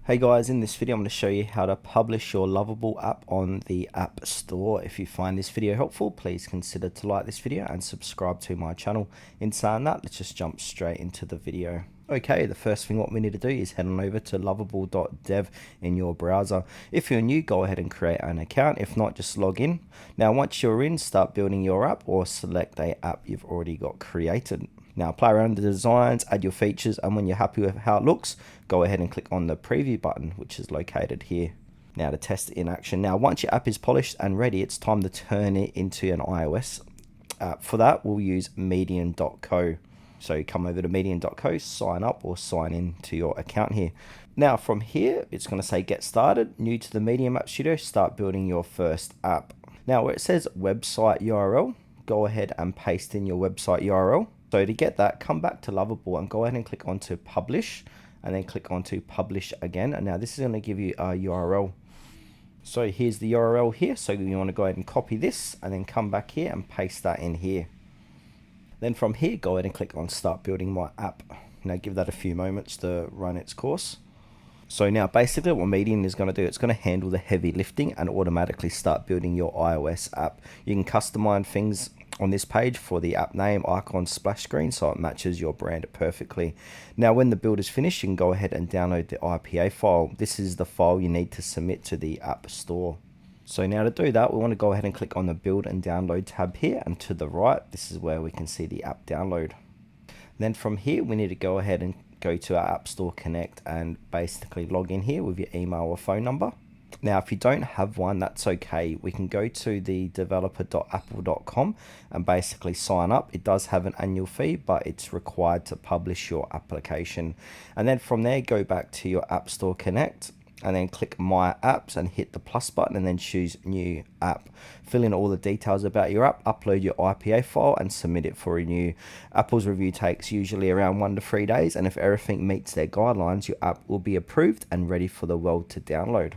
Hey guys, in this video I'm going to show you how to publish your Lovable app on the App Store. If you find this video helpful, please consider to like this video and subscribe to my channel. In saying that, let's just jump straight into the video. Okay, the first thing what we need to do is head on over to lovable.dev in your browser. If you're new, go ahead and create an account. If not, just log in. Now once you're in, start building your app or select a app you've already got created. Now play around with the designs, add your features, and when you're happy with how it looks, go ahead and click on the preview button, which is located here. Now to test it in action. Now once your app is polished and ready, it's time to turn it into an iOS app. For that, we'll use medium.co. So you come over to medium.co, sign up or sign in to your account here. Now from here, it's going to say get started, new to the Medium App Studio, start building your first app. Now where it says website URL, go ahead and paste in your website URL. So to get that, come back to Lovable and go ahead and click onto publish and then click onto publish again. And now this is going to give you a URL. So here's the URL here. So you want to go ahead and copy this and then come back here and paste that in here. Then from here, go ahead and click on start building my app. Now give that a few moments to run its course. So now basically what Medium is going to do, it's going to handle the heavy lifting and automatically start building your iOS app. You can customize things on this page for the app name, icon, splash screen, so it matches your brand perfectly. Now when the build is finished, you can go ahead and download the IPA file. This is the file you need to submit to the App Store. So now to do that, we want to go ahead and click on the build and download tab here, and to the right, this is where we can see the app download. Then from here, we need to go ahead and go to our App Store Connect and basically log in here with your email or phone number. Now, if you don't have one, that's okay. We can go to the developer.apple.com and basically sign up. It does have an annual fee, but it's required to publish your application. And then from there, go back to your App Store Connect and then click My Apps and hit the plus button and then choose New App. Fill in all the details about your app, upload your IPA file and submit it for review. Apple's review takes usually around 1 to 3 days, and if everything meets their guidelines, your app will be approved and ready for the world to download.